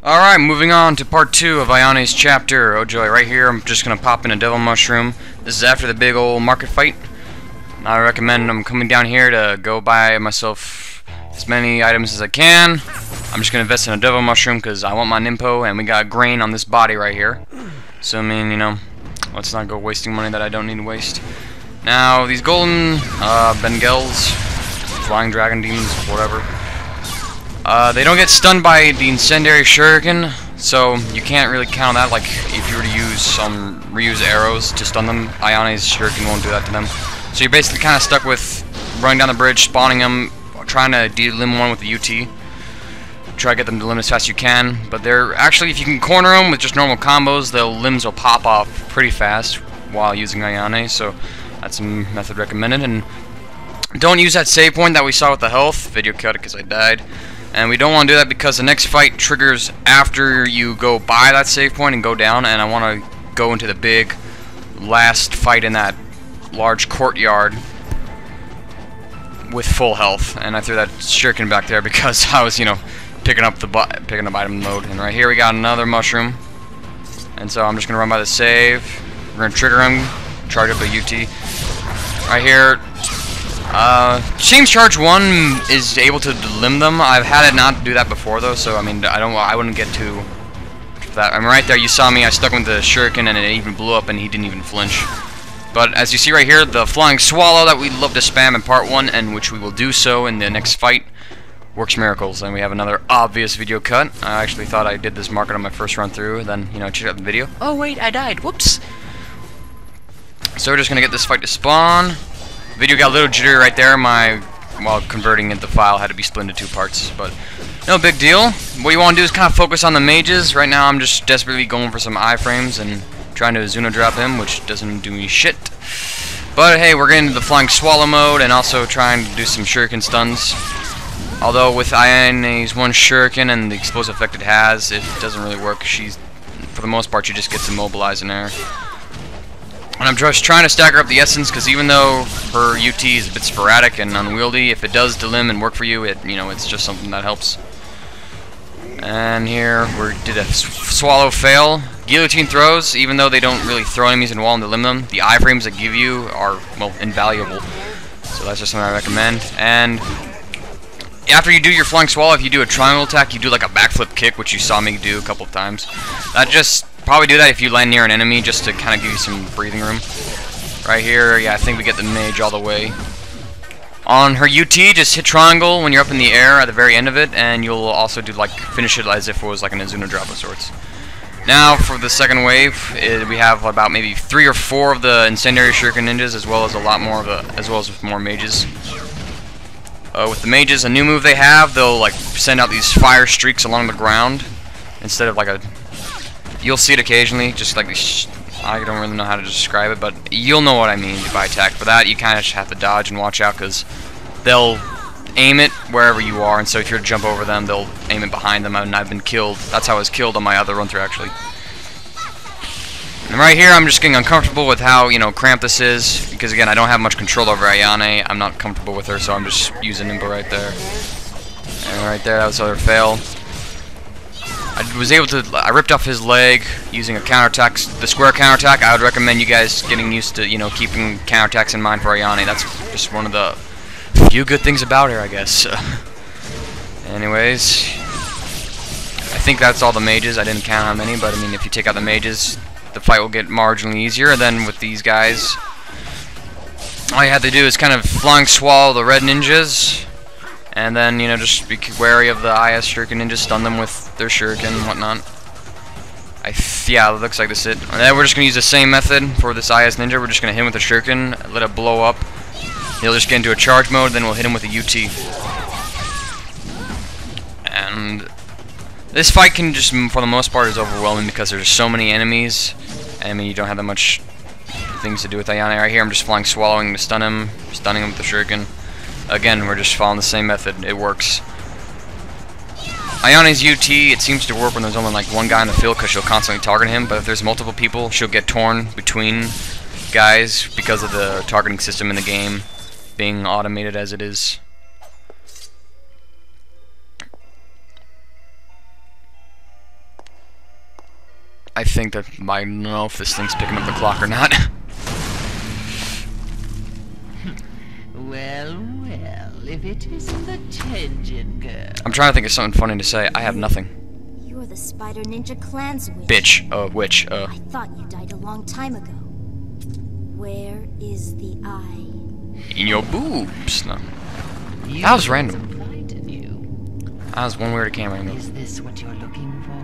Alright, moving on to part 2 of Ayane's chapter. Oh joy, right here I'm just gonna pop in a devil mushroom. This is after the big old market fight. I recommend I'm coming down here to go buy myself as many items as I can. I'm just gonna invest in a devil mushroom because I want my Nimpo, and we got grain on this body right here. So I mean, you know, let's not go wasting money that I don't need to waste. Now, these golden Bengals, flying dragon demons, whatever. They don't get stunned by the incendiary shuriken, so you can't really count on that. Like, if you were to use some reuse arrows to stun them, Ayane's shuriken won't do that to them. So you're basically kind of stuck with running down the bridge, spawning them, trying to limb one with the UT. Try to get them to limb as fast as you can, but they're actually, if you can corner them with just normal combos, their limbs will pop off pretty fast while using Ayane, so that's a method recommended. And don't use that save point that we saw with the health. Video cut it because I died. And we don't want to do that because the next fight triggers after you go by that save point and go down, and I want to go into the big last fight in that large courtyard with full health. And I threw that shuriken back there because I was, you know, picking up item mode. And right here we got another mushroom, and so I'm just gonna run by the save. We're gonna trigger him, charge up a UT right here. Seems charge 1 is able to limb them. I've had it not do that before though, so I mean I wouldn't get too that. I mean, right there you saw me, I stuck him with the shuriken and it even blew up and he didn't even flinch. But as you see right here, the flying swallow that we love to spam in part 1, and which we will do so in the next fight, works miracles. And we have another obvious video cut. I actually thought I did this market on my first run through, then, you know, check out the video. Oh wait, I died, whoops. So we're just gonna get this fight to spawn. Video got a little jittery right there. While converting it, the file had to be split into 2 parts, but no big deal. What you want to do is kind of focus on the mages. Right now I'm just desperately going for some iframes and trying to Zuno drop him, which doesn't do me shit. But hey, we're getting into the flying swallow mode and also trying to do some shuriken stuns. Although with Ayane's one shuriken and the explosive effect it has, it doesn't really work. For the most part, she just gets immobilized in air. And I'm just trying to stagger up the essence, because even though her UT is a bit sporadic and unwieldy, if it does delim and work for you, it's just something that helps. And here we did a swallow fail. Guillotine throws, even though they don't really throw enemies in wall and delim them, the iframes they give you are, well, invaluable. So that's just something I recommend. And after you do your flying swallow, if you do a triangle attack, you do like a backflip kick, which you saw me do a couple of times. That just probably do that if you land near an enemy, just to kind of give you some breathing room. Right here, yeah, I think we get the mage all the way. On her UT, just hit triangle when you're up in the air at the very end of it, and you'll also do like finish it as if it was like an Azuno drop of sorts. Now for the second wave, we have about maybe 3 or 4 of the incendiary shuriken ninjas, as well as a lot more of with more mages. With the mages, a new move they have, they'll like send out these fire streaks along the ground instead of like a. You'll see it occasionally, just like I don't really know how to describe it, but you'll know what I mean by attack. For that, you kind of just have to dodge and watch out, because they'll aim it wherever you are, and so if you're to jump over them, they'll aim it behind them, and I've been killed. That's how I was killed on my other run through, actually. And right here, I'm just getting uncomfortable with how, you know, cramped this is, because again, I don't have much control over Ayane. I'm not comfortable with her, so I'm just using Nimbo right there. And right there, that was another fail. I ripped off his leg using a counterattack, the square counterattack. I would recommend you guys getting used to, you know, keeping counterattacks in mind for Ayane. That's just one of the few good things about her, I guess. Anyways, I think that's all the mages. I didn't count how many, but I mean, if you take out the mages, the fight will get marginally easier. And then with these guys, all you have to do is kind of flying swallow the red ninjas. And then, you know, just be wary of the IS shuriken ninjas, stun them with their shuriken and whatnot. Yeah, it looks like this is it. And then we're just going to use the same method for this IS ninja. We're just going to hit him with a shuriken, let it blow up. He'll just get into a charge mode, then we'll hit him with a UT. And this fight can just, for the most part, is overwhelming because there's so many enemies. And I mean, you don't have that much things to do with Ayane. Right here, I'm just flying swallowing to stun him, stunning him with the shuriken. Again, we're just following the same method. It works. Ayane's UT, it seems to work when there's only like one guy in the field, because she'll constantly target him, but if there's multiple people, she'll get torn between guys because of the targeting system in the game being automated as it is. I think that I don't know if this thing's picking up the clock or not. Well, if it isn't the Tenjin girl. I'm trying to think of something funny to say. I have nothing. You're the Spider Ninja Clan's witch. Bitch. Witch. I thought you died a long time ago. Where is the eye? In your boobs. No. That was random. That was one weird camera angle. Is this what you're looking for?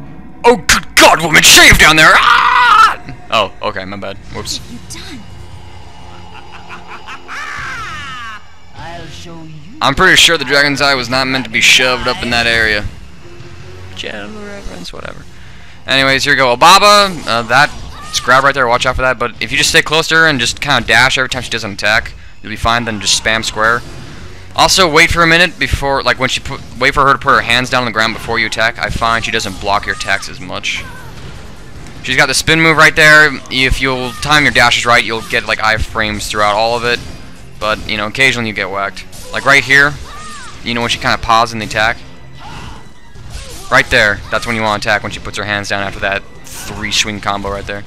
Oh, good God, woman, shave down there! Ah! Oh, okay, my bad. Whoops. What have you done? I'll show you. I'm pretty sure the dragon's eye was not meant to be shoved up in that area. Channel reference, whatever. Anyways, here we go. Obaba, that's grab right there. Watch out for that. But if you just stay close to her and just kind of dash every time she does an attack, you'll be fine. Then just spam square. Also, wait for a minute before, like when wait for her to put her hands down on the ground before you attack. I find she doesn't block your attacks as much. She's got the spin move right there. If you'll time your dashes right, you'll get like iframes throughout all of it. But you know, occasionally you get whacked. Like right here, you know when she kind of pauses in the attack. Right there, that's when you want to attack, when she puts her hands down after that 3-swing combo right there.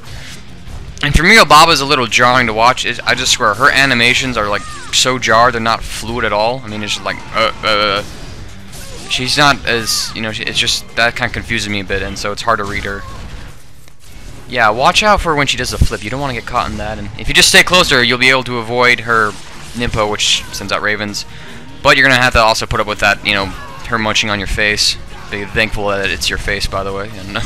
And for me, Obaba's a little jarring to watch. I just swear, her animations are like so jarred, they're not fluid at all. I mean, it's just like, she's not as, you know, it's just, that kind of confuses me a bit, and so it's hard to read her. Yeah, watch out for when she does the flip. You don't want to get caught in that, and if you just stay closer, you'll be able to avoid her Nimpo, which sends out ravens. But you're going to have to also put up with that, you know, her munching on your face. Be thankful that it's your face, by the way. And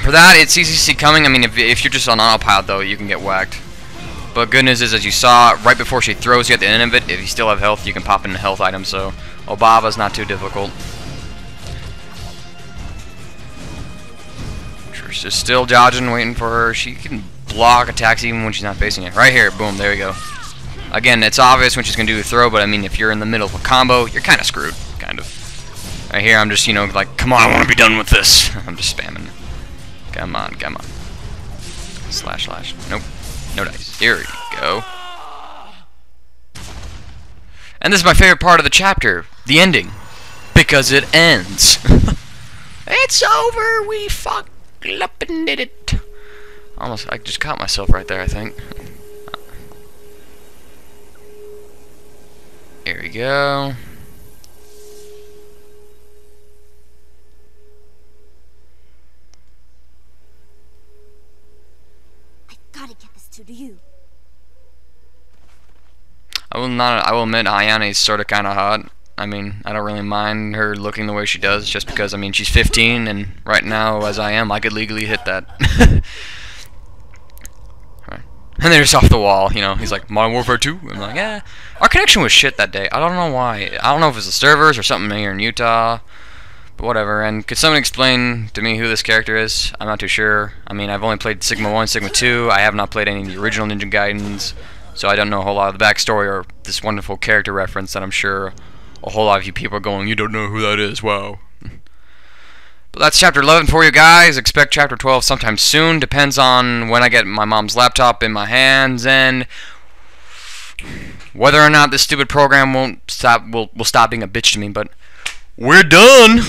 for that, it's easy to see coming. I mean, if you're just on autopilot, though, you can get whacked. But good news is, as you saw, right before she throws you at the end of it, if you still have health, you can pop in a health item. So Obaba's not too difficult. She's still dodging, waiting for her. She can block attacks even when she's not facing it. Right here, boom, there you go. Again, it's obvious when she's going to do a throw, but I mean, if you're in the middle of a combo, you're kind of screwed, kind of. Right here, I'm just, you know, like, come on, I want to be done with this. I'm just spamming. Come on, come on. Slash, slash. Nope. No dice. Here we go. And this is my favorite part of the chapter, the ending. Because it ends. It's over, we fucked up and did it. Almost, I just caught myself right there, I think. Here we go. Gotta get this to you. I will admit, Ayane is sort of kind of hot. I mean, I don't really mind her looking the way she does, just because, I mean, she's 15, and right now, as I am, I could legally hit that. Right. And they're just off the wall, you know. He's like, Modern Warfare 2? I'm like, yeah. Our connection was shit that day. I don't know why. I don't know if it's the servers or something here in Utah. But whatever, and could someone explain to me who this character is? I'm not too sure. I mean, I've only played Sigma 1, Sigma 2. I have not played any of the original Ninja Gaidens, so I don't know a whole lot of the backstory or this wonderful character reference that I'm sure a whole lot of you people are going, you don't know who that is, wow. But that's Chapter 11 for you guys. Expect Chapter 12 sometime soon. Depends on when I get my mom's laptop in my hands, and whether or not this stupid program will stop being a bitch to me, but we're done!